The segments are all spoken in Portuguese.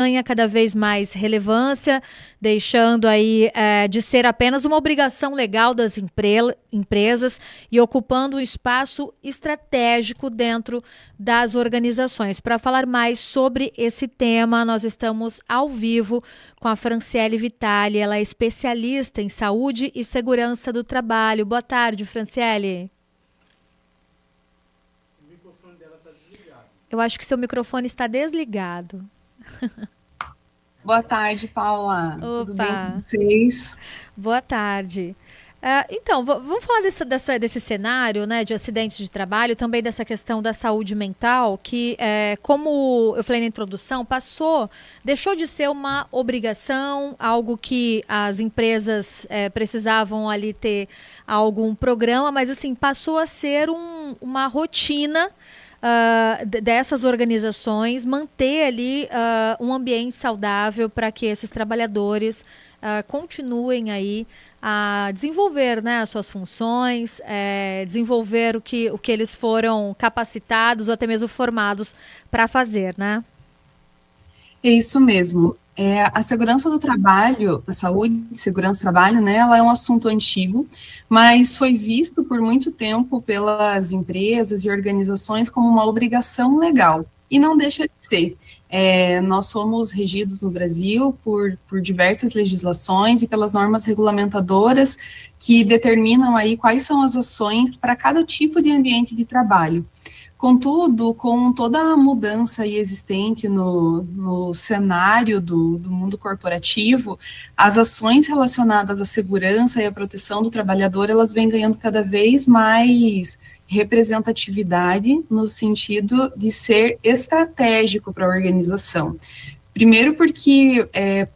ganha cada vez mais relevância, deixando aí de ser apenas uma obrigação legal das empresas e ocupando um espaço estratégico dentro das organizações. Para falar mais sobre esse tema, nós estamos ao vivo com a Franciele Vitali, ela é especialista em saúde e segurança do trabalho. Boa tarde, Franciele. O microfone dela está desligado. Eu acho que seu microfone está desligado. Boa tarde, Paula. Opa. Tudo bem com vocês? Boa tarde. Então, vamos falar desse cenário, né, de acidentes de trabalho, também dessa questão da saúde mental, que, como eu falei na introdução, deixou de ser uma obrigação, algo que as empresas precisavam ali ter algum programa, mas assim, passou a ser uma rotina dessas organizações, manter ali um ambiente saudável para que esses trabalhadores continuem aí a desenvolver, né, as suas funções, desenvolver o que eles foram capacitados ou até mesmo formados para fazer, né? É isso mesmo. A segurança do trabalho, a saúde e segurança do trabalho, né, ela é um assunto antigo, mas foi visto por muito tempo pelas empresas e organizações como uma obrigação legal, e não deixa de ser. Nós somos regidos no Brasil por diversas legislações e pelas normas regulamentadoras que determinam aí quais são as ações para cada tipo de ambiente de trabalho. Contudo, com toda a mudança aí existente no cenário do mundo corporativo, as ações relacionadas à segurança e à proteção do trabalhador, elas vêm ganhando cada vez mais representatividade no sentido de ser estratégico para a organização. Primeiro porque,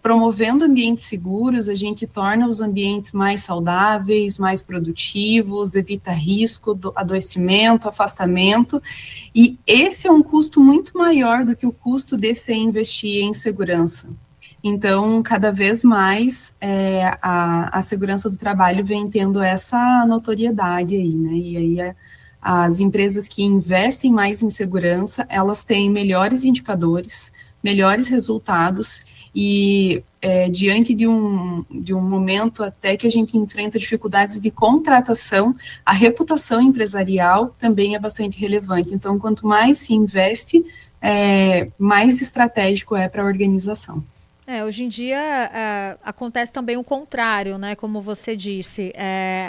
promovendo ambientes seguros, a gente torna os ambientes mais saudáveis, mais produtivos, evita risco, adoecimento, afastamento, e esse é um custo muito maior do que o custo de se investir em segurança. Então, cada vez mais, a segurança do trabalho vem tendo essa notoriedade aí, né, e aí as empresas que investem mais em segurança, elas têm melhores indicadores, melhores resultados e diante de um momento até que a gente enfrenta dificuldades de contratação, a reputação empresarial também é bastante relevante. Então, quanto mais se investe, mais estratégico é para a organização. Hoje em dia acontece também o contrário, né? Como você disse,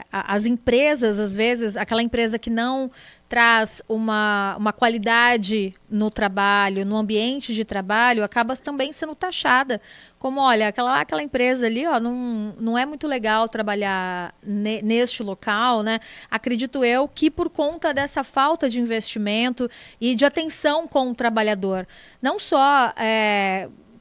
as empresas, às vezes, aquela empresa que não traz uma qualidade no trabalho, no ambiente de trabalho, acaba também sendo taxada como, olha, aquela empresa ali, ó, não é muito legal trabalhar neste local, né? Acredito eu que por conta dessa falta de investimento e de atenção com o trabalhador, não só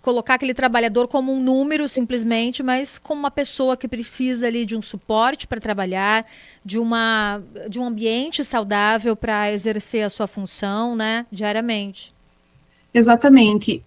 colocar aquele trabalhador como um número simplesmente, mas como uma pessoa que precisa ali de um suporte para trabalhar, de um ambiente saudável para exercer a sua função, né, diariamente. Exatamente.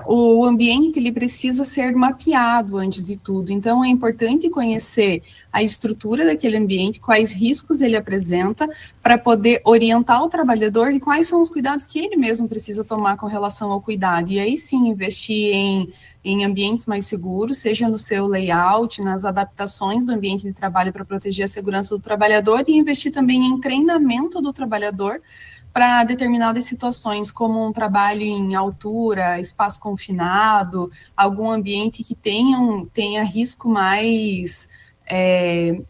O ambiente ele precisa ser mapeado antes de tudo, então é importante conhecer a estrutura daquele ambiente, quais riscos ele apresenta, para poder orientar o trabalhador de quais são os cuidados que ele mesmo precisa tomar com relação ao cuidado, e aí sim investir em ambientes mais seguros, seja no seu layout, nas adaptações do ambiente de trabalho para proteger a segurança do trabalhador, e investir também em treinamento do trabalhador, para determinadas situações, como um trabalho em altura, espaço confinado, algum ambiente que tenha risco mais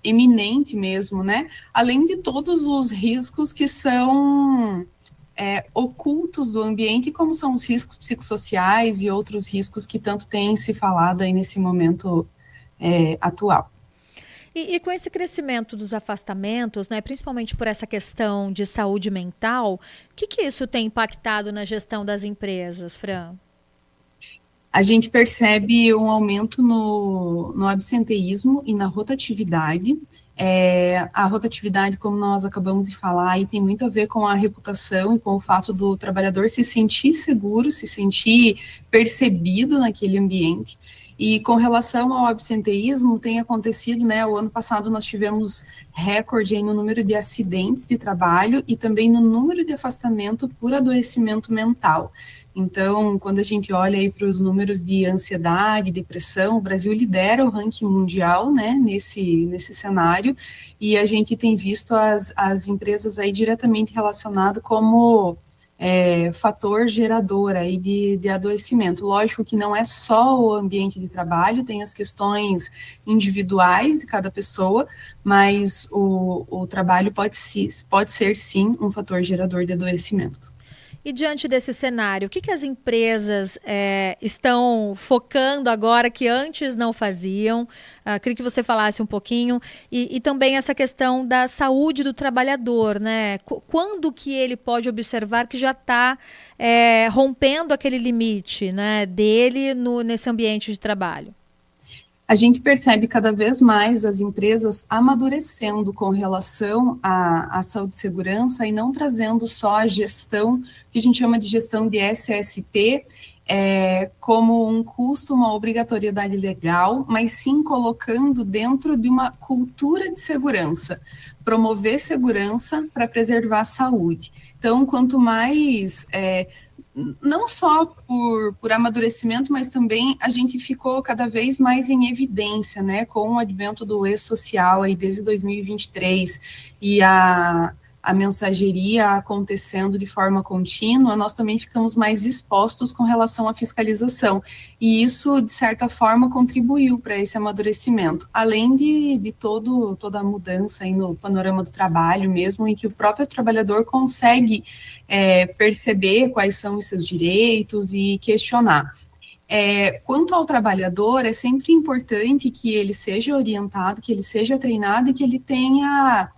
eminente mesmo, né? Além de todos os riscos que são ocultos do ambiente, como são os riscos psicossociais e outros riscos que tanto tem se falado aí nesse momento atual. E com esse crescimento dos afastamentos, né, principalmente por essa questão de saúde mental, o que isso tem impactado na gestão das empresas, Fran? A gente percebe um aumento no absenteísmo e na rotatividade. A rotatividade, como nós acabamos de falar, aí tem muito a ver com a reputação e com o fato do trabalhador se sentir seguro, se sentir percebido naquele ambiente. E com relação ao absenteísmo, tem acontecido, né, o ano passado nós tivemos recorde aí no número de acidentes de trabalho e também no número de afastamento por adoecimento mental. Então, quando a gente olha aí para os números de ansiedade, depressão, o Brasil lidera o ranking mundial, né, nesse cenário, e a gente tem visto as empresas aí diretamente relacionado como fator gerador aí de adoecimento. Lógico que não é só o ambiente de trabalho, tem as questões individuais de cada pessoa, mas o trabalho pode ser sim um fator gerador de adoecimento. E diante desse cenário, o que as empresas estão focando agora que antes não faziam? Queria que você falasse um pouquinho. E também essa questão da saúde do trabalhador, né? Quando que ele pode observar que já está rompendo aquele limite, né, dele nesse ambiente de trabalho? A gente percebe cada vez mais as empresas amadurecendo com relação à saúde e segurança e não trazendo só a gestão, que a gente chama de gestão de SST, como um custo, uma obrigatoriedade legal, mas sim colocando dentro de uma cultura de segurança, promover segurança para preservar a saúde. Então, quanto mais não só por amadurecimento, mas também a gente ficou cada vez mais em evidência, né, com o advento do e-social aí desde 2023 e a mensageria acontecendo de forma contínua, nós também ficamos mais expostos com relação à fiscalização, e isso, de certa forma, contribuiu para esse amadurecimento, além de toda a mudança aí no panorama do trabalho mesmo, em que o próprio trabalhador consegue perceber quais são os seus direitos e questionar. Quanto ao trabalhador, é sempre importante que ele seja orientado, que ele seja treinado e que ele tenha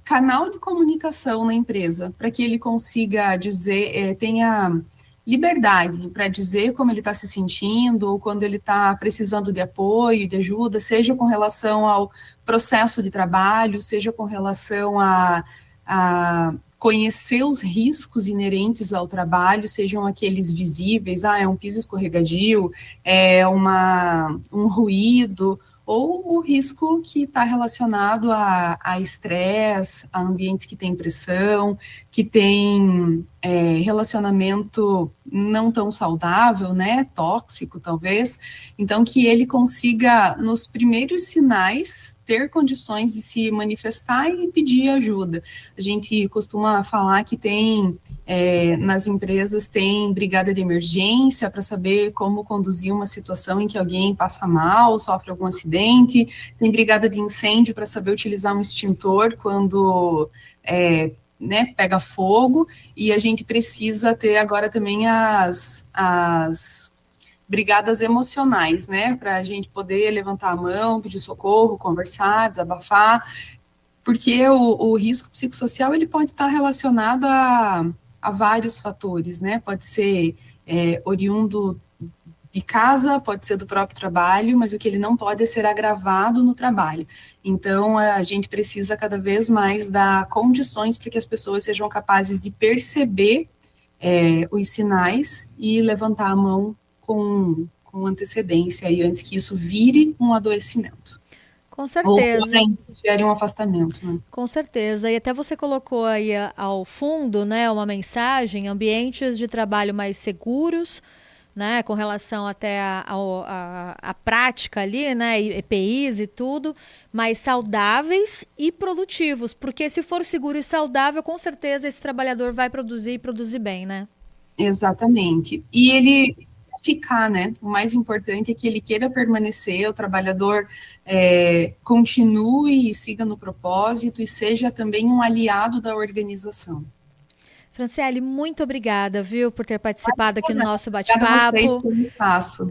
canal de comunicação na empresa, para que ele consiga dizer, tenha liberdade para dizer como ele está se sentindo, ou quando ele está precisando de apoio, de ajuda, seja com relação ao processo de trabalho, seja com relação a conhecer os riscos inerentes ao trabalho, sejam aqueles visíveis, é um piso escorregadio, um ruído, ou o risco que está relacionado a estresse, a ambientes que tem pressão, que tem relacionamento não tão saudável, né, tóxico talvez, então que ele consiga, nos primeiros sinais, ter condições de se manifestar e pedir ajuda. A gente costuma falar que tem, nas empresas, tem brigada de emergência para saber como conduzir uma situação em que alguém passa mal, sofre algum acidente, tem brigada de incêndio para saber utilizar um extintor quando pega fogo, e a gente precisa ter agora também as brigadas emocionais, né, para a gente poder levantar a mão, pedir socorro, conversar, desabafar, porque o risco psicossocial, ele pode estar relacionado a vários fatores, né, pode ser oriundo de casa, pode ser do próprio trabalho, mas o que ele não pode é ser agravado no trabalho. Então, a gente precisa cada vez mais dar condições para que as pessoas sejam capazes de perceber os sinais e levantar a mão com antecedência, e antes que isso vire um adoecimento. Com certeza. Ou gere um afastamento, né? Com certeza. E até você colocou aí ao fundo, né, uma mensagem: ambientes de trabalho mais seguros, né, com relação até a prática ali, né, EPIs e tudo, mais saudáveis e produtivos, porque se for seguro e saudável, com certeza esse trabalhador vai produzir e produzir bem, né? Exatamente. E ele ficar, né, o mais importante é que ele queira permanecer, o trabalhador continue e siga no propósito e seja também um aliado da organização. Franciele, muito obrigada, viu, por ter participado aqui no nosso bate-papo. Obrigada a vocês bate-papo. pelo espaço.